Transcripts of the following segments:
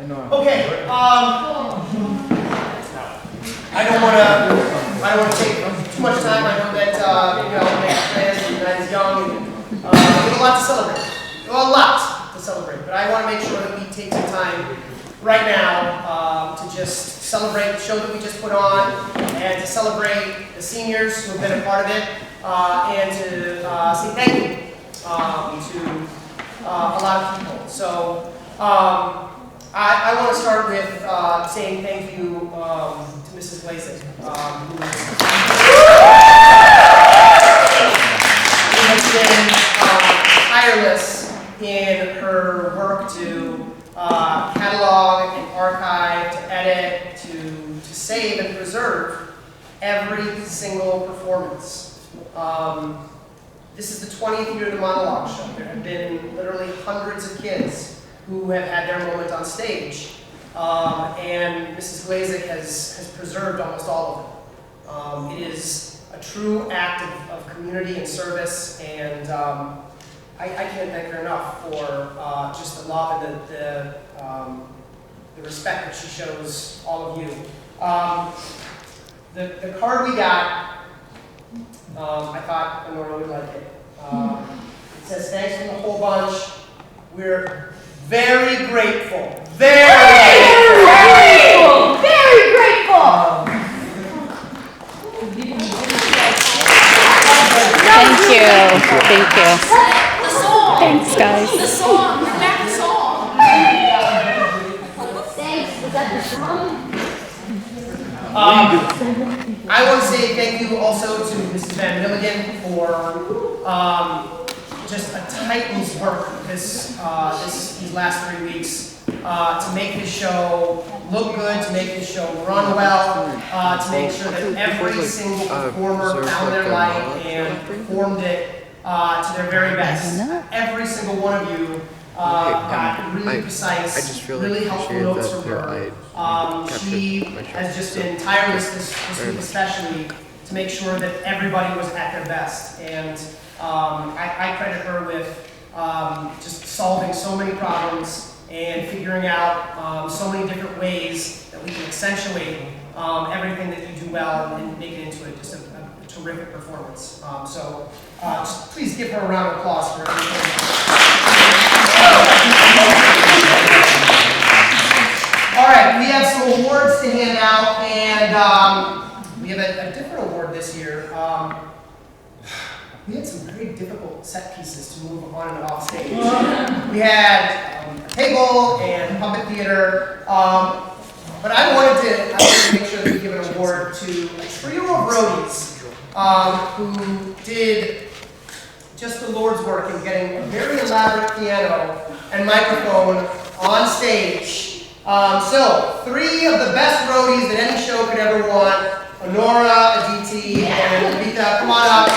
Okay, I don't want to take too much time. I know that make plans and that is young and we have a lot to celebrate. Well, a lot to celebrate, but I want to make sure that we take some time right now to just celebrate the show that we just put on and to celebrate the seniors who have been a part of it and to say thank you to a lot of people. So I want to start with saying thank you to Mrs. Glazen, who has been tireless in her work to catalog and archive, to edit, to save and preserve every single performance. This is the 20th year of the Monologue show. There have been literally hundreds of kids who have had their moment on stage. And Mrs. Glazen has preserved almost all of them. It is a true act of community and service, and I can't thank her enough for just the love and the respect that she shows all of you. The card we got, I thought Honora would like it. It says, thanks from the whole bunch. We're very grateful. Very grateful. Very grateful. Thank you. Thank you. The song. Thanks, guys. The song. Bring back the song. Thanks. Was that the song? I want to say thank you also to Mrs. Van Milligan for just a titan's work these last 3 weeks to make this show look good, to make this show run well, to make sure that every single performer found their light and performed it to their very best. Every single one of you got really precise, really helpful notes from her. She has just been tireless this week especially to make sure that everybody was at their best. And I credit her with just solving so many problems and figuring out so many different ways that we can accentuate everything that you do well and make it into just a terrific performance. So just please give her a round of applause for everything. All right, we have some awards to hand out, and we have a different award this year. We had some very difficult set pieces to move on and off stage. We had a table and puppet theater, but I wanted to make sure that we give an award to a trio of roadies who did just the Lord's work in getting a very elaborate piano and microphone on stage. So, 3 of the best roadies that any show could ever want: Honora, Aditi, and Levita. Come on up.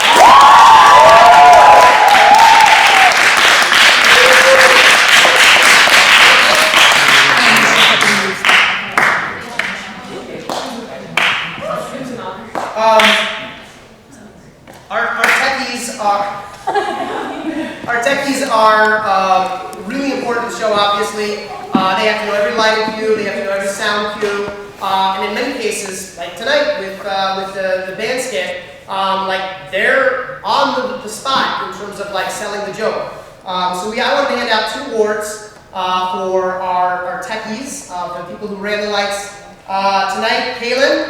Our techies are really important to the show, obviously. They have to know every lighting cue, they have to know every sound cue, and in many cases, like tonight with the band skit, like they're on the spot in terms of like selling the joke. So I wanted to hand out 2 awards for our techies, the people who ran the lights tonight. Kaylin.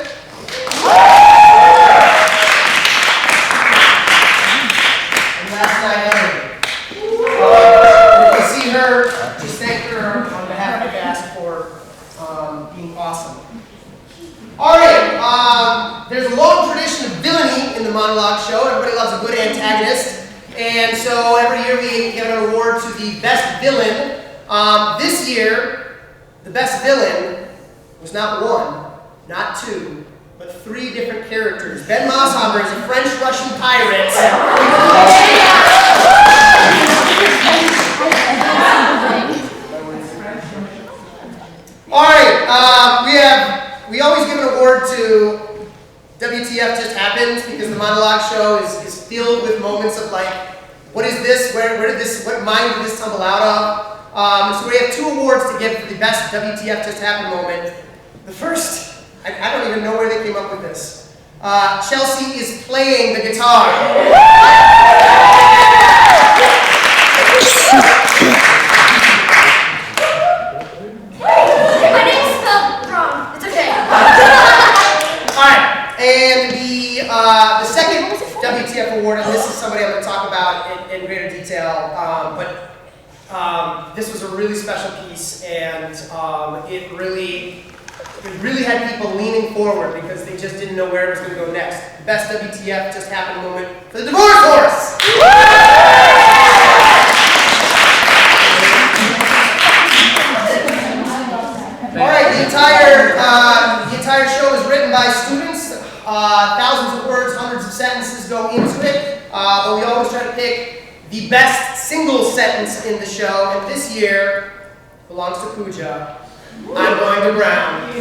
Last night, Ellen. If you see her, just thank her on behalf of the cast for being awesome. All right, there's a long tradition of villainy in the Monologue show. Everybody loves a good antagonist. And so every year we give an award to the best villain. This year, the best villain was not 1, not 2, but 3 different characters. Ben Mosshammer is a French-Russian pirate. All right, we always give an award to WTF Just Happened, because the Monologue show is filled with moments of like, what is this? What mind did this tumble out of? So we have 2 awards to give for the best WTF just happened moment. The first, I don't even know where they came up with this. Chelsea is playing the guitar. My name's spelled wrong. It's okay. Alright, and the second WTF award, and this is somebody I'm going to talk about in greater detail, but this was a really special piece, and it really had people leaning forward because they just didn't know where it was going to go next. The best WTF just happened moment for the divorce horse! Alright, the entire show is written by students. Thousands of words, hundreds of sentences go into it, but we always try to pick the best single sentence in the show, and this year belongs to Pooja. I'm going to Brown.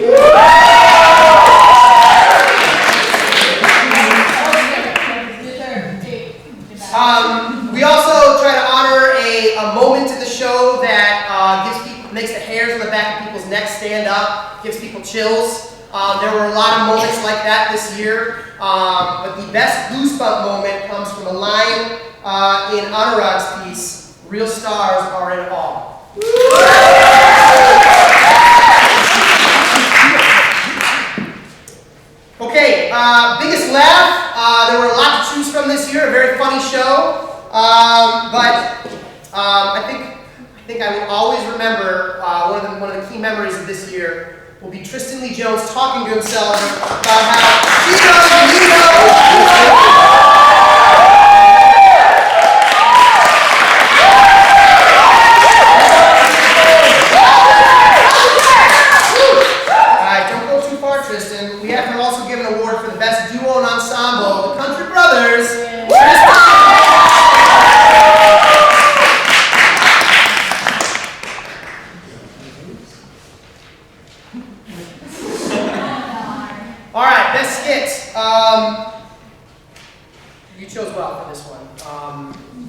We also try to honor a moment in the show that makes the hairs on the back of people's necks stand up, gives people chills. There were a lot of moments like that this year, but the best goosebump moment comes from a line in Anurag's piece, "Real stars are in awe." Okay, biggest laugh. There were a lot to choose from this year. A very funny show, but I think I will always remember one of the key memories of this year will be Tristan Lee Jones talking to himself about how he knows and he knows. Alright, don't go too far, Tristan. We have to also give an award for the best duo and ensemble, the Country Brothers. Alright, best skit. You chose well for this one.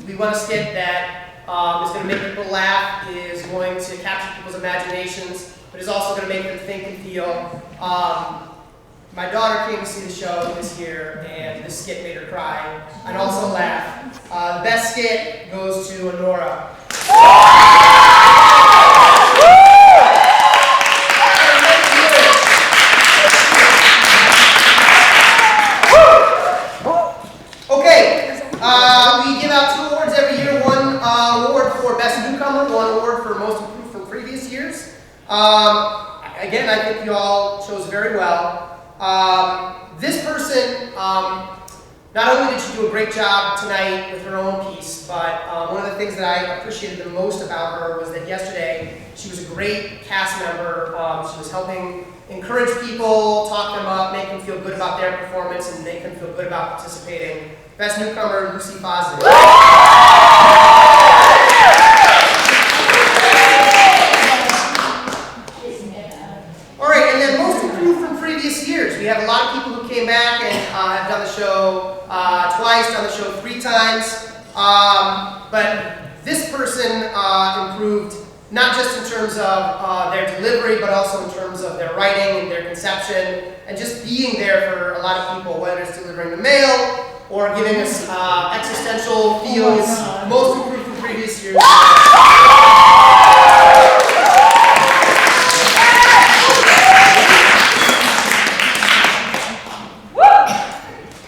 We want a skit that is going to make people laugh, is going to capture people's imaginations, but is also going to make them think and feel. My daughter came to see the show this year, and this skit made her cry and also laugh. The best skit goes to Honora. We give out 2 awards every year, one award for Best Newcomer, one award for Most Improved from previous years. Again, I think you all chose very well. This person, not only did she do a great job tonight with her own piece, but one of the things that I appreciated the most about her was that yesterday she was a great cast member. She was helping encourage people, talk them up, make them feel good about their performance, and make them feel good about participating. Best Newcomer, Lucy Fosdick. Alright, and then Most Improved from previous years. We have a lot of people who came back and have done the show twice, done the show 3 times. But this person improved not just in terms of their delivery, but also in terms of their writing and their conception, and just being there for a lot of people, whether it's delivering the mail, or giving us existential feels. Most Improved from previous years.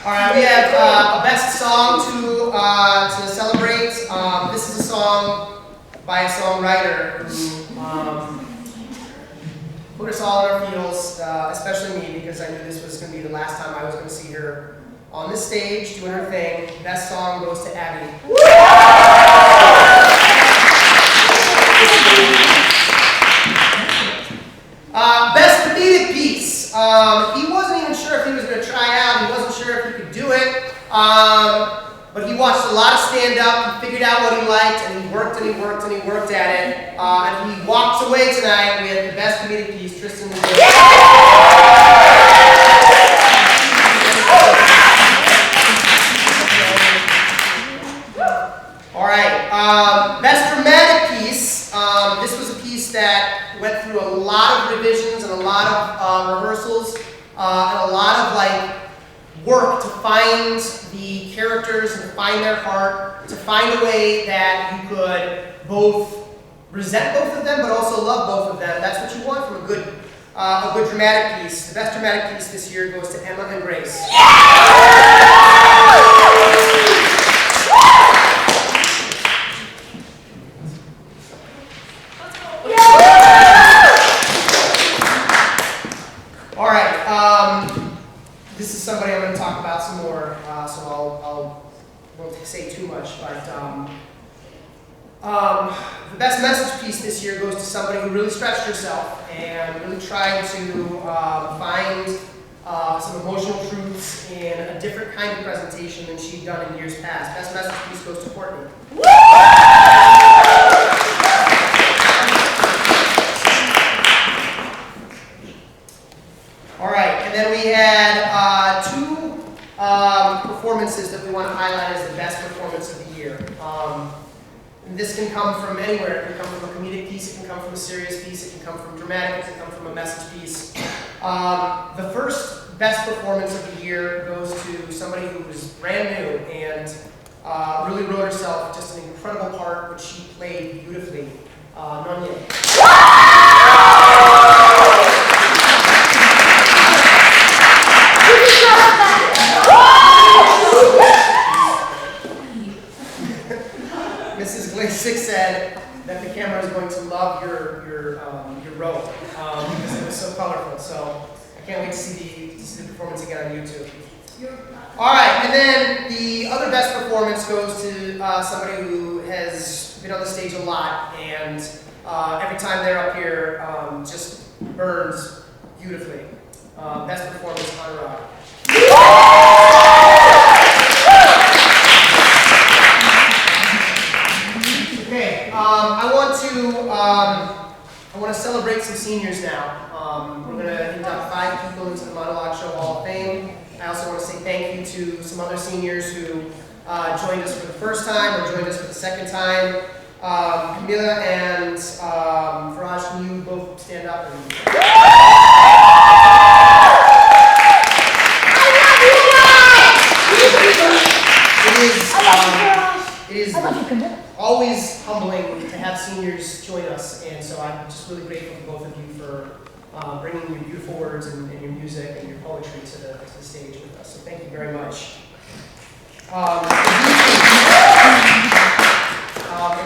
Alright, we have a best song to celebrate. This is a song by a songwriter who put us all in our feels, especially me, because I knew this was going to be the last time I was going to see her on this stage doing her thing. Best song goes to Abby. Best comedic piece. He wasn't even sure if he was going to try out. He wasn't sure if he could do it. But he watched a lot of stand-up. He figured out what he liked, and he worked and he worked and he worked at it. And he walks away tonight with the best comedic piece, Tristan Lee Jones. Alright, best dramatic piece. This was a piece that went through a lot of revisions and a lot of rehearsals and a lot of like work to find the characters and to find their heart, to find a way that you could both resent both of them but also love both of them. That's what you want from a good dramatic piece. The best dramatic piece this year goes to Emma and Grace. All right, this is somebody I'm going to talk about some more, so I won't say too much, but the best message piece this year goes to somebody who really stretched herself and really tried to find some emotional truths in a different kind of presentation than she'd done in years past. Best message piece goes to Courtney. All right, and then we had two performances that we want to highlight as the best performance of the year. And this can come from anywhere. It can come from a comedic piece, it can come from a serious piece, it can come from dramatic, it can come from a message piece. The first best performance of the year goes to somebody who was brand new and really wrote herself just an incredible part, which she played beautifully. Nonye. Mrs. Glasick said that the camera is going to love your robe because it was so colorful. So I can't wait to see the performance again on YouTube. All right, and then the other best performance goes to somebody who has been on the stage a lot, and every time they're up here, just burns beautifully. Best performance, Monologue. Okay, I want to celebrate some seniors now. We're going to induct 5 people into the Monologue Show Hall of Fame. I also want to say thank you to some other seniors who joined us for the first time or joined us for the second time. Camila and Faraj, can you both stand up? It is always humbling to have seniors join us, and so I'm just really grateful to both of you for bringing your beautiful words and your music and your poetry to the stage with us. So thank you very much.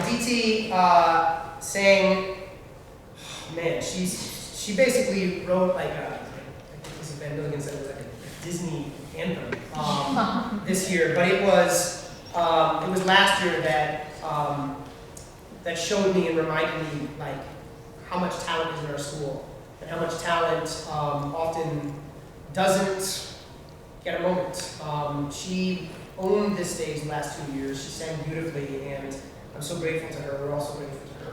Aditi sang, man, she basically wrote like I think this is Van Milligan said it was like a Disney anthem this year, but it was last year that showed me and reminded me like how much talent is in our school and how much talent often doesn't get a moment. She owned this stage the last 2 years. She sang beautifully, and I'm so grateful to her. We're also grateful to her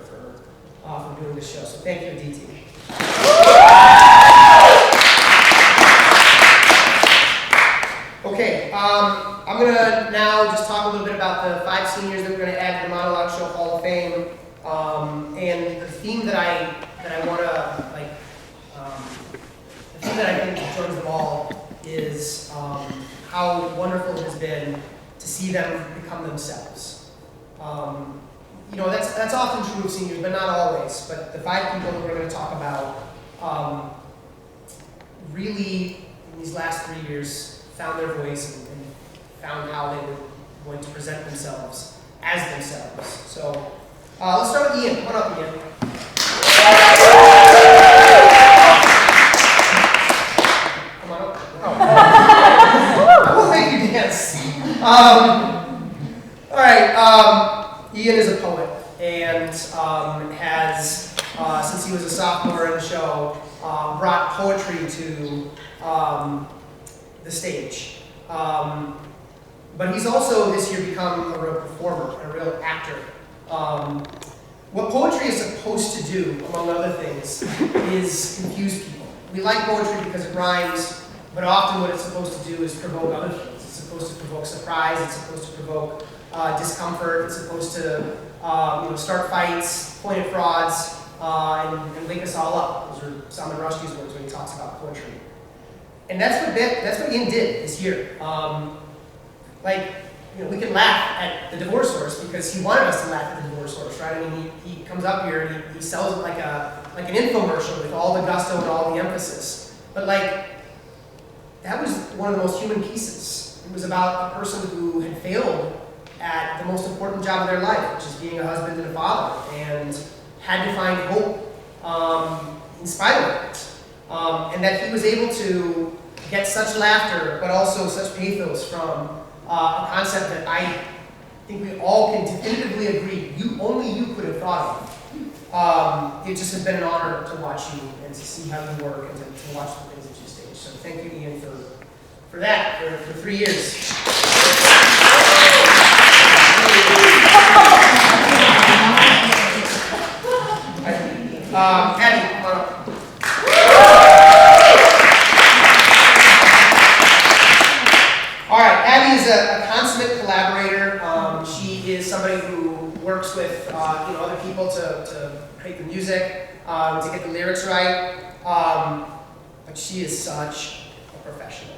for doing this show. So thank you, Aditi. Okay, I'm going to now just talk a little bit about the 5 seniors that we're going to add to the Monologue Show Hall of Fame. And the theme that I want to, like, the theme that I think joins them all is how wonderful it has been to see them become themselves. You know, that's often true of seniors, but not always. But the 5 people that we're going to talk about really, in these last 3 years, found their voice and found how they were going to present themselves as themselves. So let's start with Ian. Come on up, Ian. Come on up. I will make you dance. All right. Ian is a poet and has, since he was a sophomore in the show, brought poetry to the stage. But he's also this year become a real performer, a real actor. What poetry is supposed to do, among other things, is confuse people. We like poetry because it rhymes, but often what it's supposed to do is provoke other things. It's supposed to provoke surprise, it's supposed to provoke discomfort, it's supposed to start fights, point at frauds, and wake us all up. Those are Salman Rushdie's words when he talks about poetry. And that's what Ian did this year. We can laugh at the divorce horse because he wanted us to laugh at the divorce horse, right? I mean, he comes up here and he sells it like an infomercial with all the gusto and all the emphasis. But that was one of the most human pieces. It was about a person who had failed at the most important job of their life, which is being a husband and a father, and had to find hope in spite of it. And that he was able to get such laughter, but also such pathos from a concept that I think we all can definitively agree only you could have thought of. It just has been an honor to watch you and to see how you work and to watch the things that you stage. So thank you, Ian, for that, for 3 years. Abby, come on up. All right, Abby is a consummate collaborator. She is somebody who works with other people to create the music, to get the lyrics right. But she is such a professional.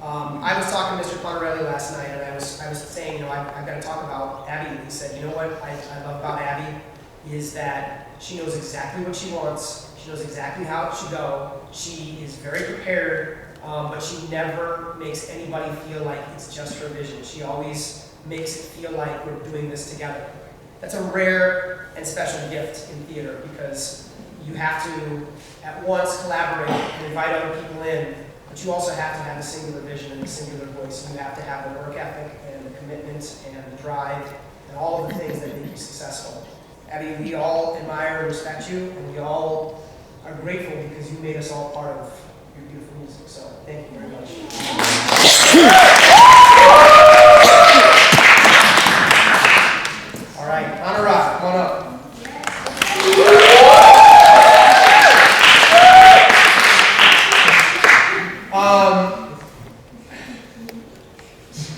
I was talking to Mr. Pontarelli last night, and I was saying, I've got to talk about Abby. And he said, you know what I love about Abby is that she knows exactly what she wants. She knows exactly how it should go. She is very prepared. But she never makes anybody feel like it's just her vision. She always makes it feel like we're doing this together. That's a rare and special gift in theater because you have to at once collaborate and invite other people in, but you also have to have a singular vision and a singular voice. You have to have the work ethic and the commitment and the drive and all of the things that make you successful. Abby, we all admire and respect you, and we all are grateful because you made us all part of your beautiful music. So thank you very much. All right, Monologue, come on up.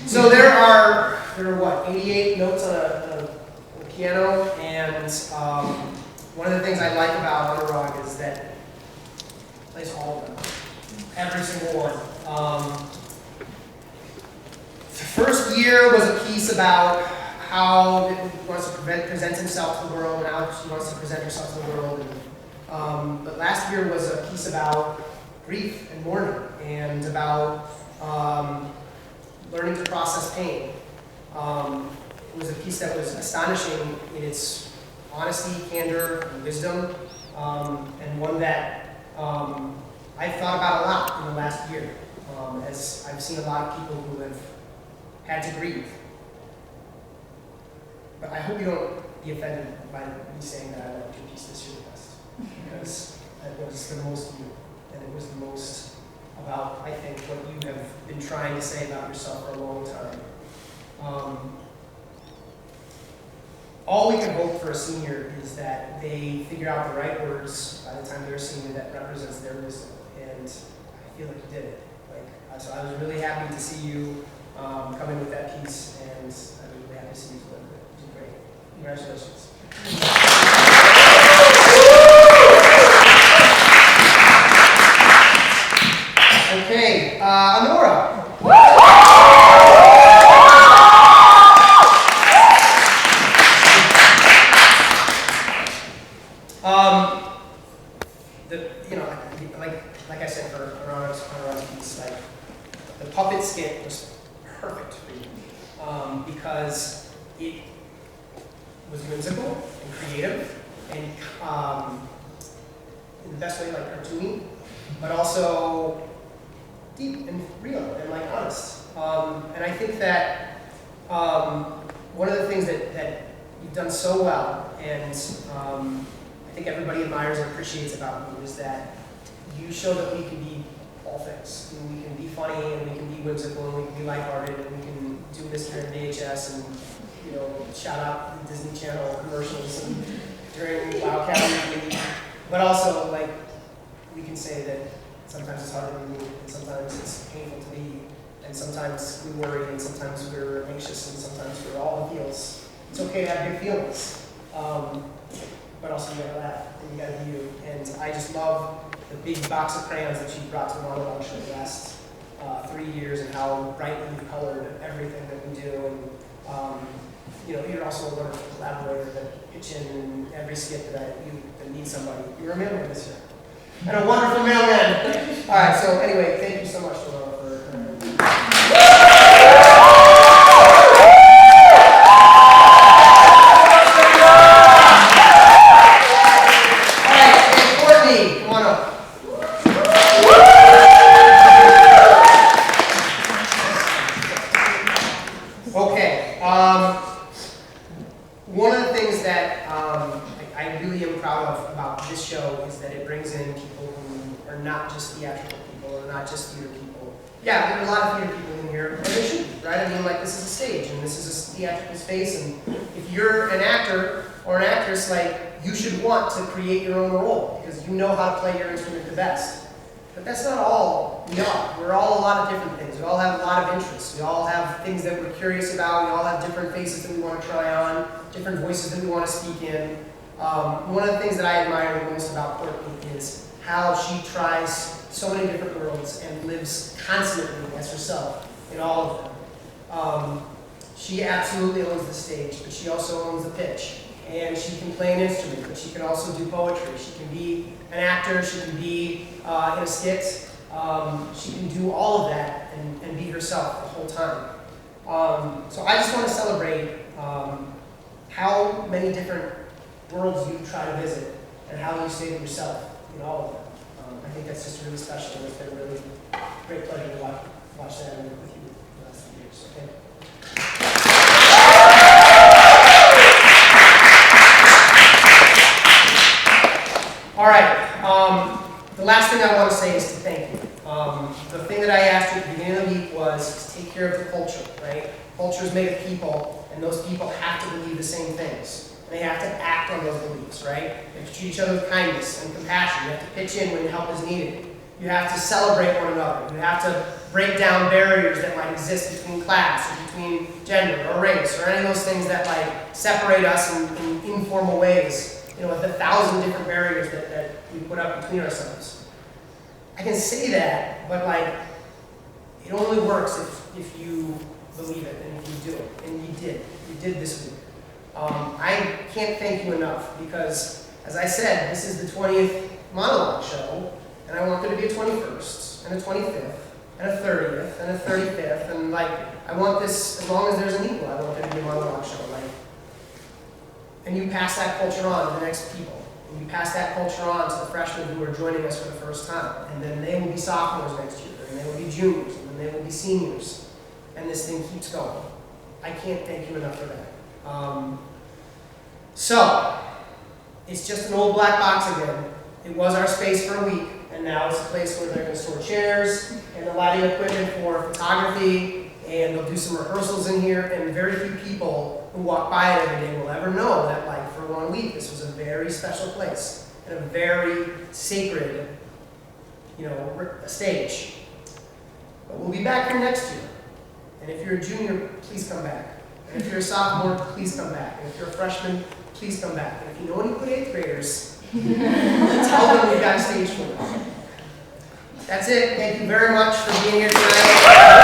So there are what, 88 notes on a piano, and one of the things I like about Monologue is that it plays all of them. Every single one. The first year was a piece about how he wants to present himself to the world and how she wants to present herself to the world. But last year was a piece about grief and mourning and about learning to process pain. It was a piece that was astonishing in its honesty, candor, and wisdom, and one that I've thought about a lot in the last year, as I've seen a lot of people who have had to grieve. But I hope you don't be offended by me saying that I liked your piece this year the best, because it was the most you, and it was the most about, I think, what you have been trying to say about yourself for a long time. All we can hope for a senior is that they figure out the right words by the time they're a senior that represents their wisdom. And I feel like you did it. So I was really happy to see you come in with that piece, and I was really happy to see you deliver it. You did great. Congratulations. Okay, Honora. Like I said, for Honora's piece, the puppet skit was perfect for you because it was whimsical and creative and in the best way, cartoony, but also deep and real and honest. And I think that one of the things that you've done so well, and I think everybody admires and appreciates about you, is that you show that we can be all things. And we can be funny, and we can be whimsical, and we can be lighthearted, and we can do Mr. and VHS, and shout out the Disney Channel commercials and during Wildcat Week. But also, we can say that sometimes it's hard to be moved, and sometimes it's painful to be, and sometimes we worry, and sometimes we're anxious, and sometimes we're all in feels. It's okay to have big feelings. but also you gotta laugh, and you gotta be you. And I just love the big box of crayons that you brought to the Monologue show the last 3 years, and how brightly you've colored everything that we do. And you know, you're also a wonderful collaborator that pitch in every skit that needs somebody. You're a mailman this year. And a wonderful mailman. All right, so anyway, thank you so much, Laura, one of the things that I really am proud of about this show is that it brings in people who are not just theatrical people, or not just theater people. Yeah, there are a lot of theater people in here, and there should be, right? I mean, like, this is a stage, and this is a theatrical space, and if you're an actor or an actress, like, you should want to create your own role, because you know how to play your instrument the best. But that's not all we are. We're all a lot of different things. We all have a lot of interests. We all have things that we're curious about. We all have different faces that we want to try on, different voices that we want to speak in. One of the things that I admire the most about Courtney is how she tries so many different worlds and lives constantly as herself in all of them. She absolutely owns the stage, but she also owns the pitch. And she can play an instrument, but she can also do poetry. She can be an actor, she can be in a skit. She can do all of that and be herself the whole time. So I just want to celebrate how many different worlds you try to visit and how you stay yourself in all of them. I think that's just really special, and it's been a really great pleasure to watch that and work with you the last few years. So thank you. All right, the last thing I want to say is to thank you. The thing that I asked you at the beginning of the week was to take care of the culture, right? Culture is made of people, and those people have to believe the same things. They have to act on those beliefs, right? You have to treat each other with kindness and compassion. You have to pitch in when help is needed. You have to celebrate one another. You have to break down barriers that might exist between class, or between gender, or race, or any of those things that like separate us in informal ways. You know, with 1,000 different barriers that we put up between ourselves. I can say that, but like, it only works if you believe it and if you do it, and you did. You did this week. I can't thank you enough because, as I said, this is the 20th Monologue show, and I want there to be a 21st, and a 25th, and a 30th, and a 35th, and like, I want this, as long as there's an equal, I want there to be a Monologue show. Like, and you pass that culture on to the next people. And you pass that culture on to the freshmen who are joining us for the first time. And then they will be sophomores next year, and they will be juniors, and then they will be seniors. And this thing keeps going. I can't thank you enough for that. So, it's just an old black box again. It was our space for a week, and now it's a place where they're going to store chairs and the lighting equipment for photography, and they'll do some rehearsals in here, and very few people who walk by it every day will ever know that, like, for 1 week, this was a very special place and a very sacred, you know, stage. But we'll be back here next year. And if you're a junior, please come back. And if you're a sophomore, please come back. And if you're a freshman, please come back. And if you know any good 8th graders, tell them we've got a stage for them. That's it. Thank you very much for being here tonight.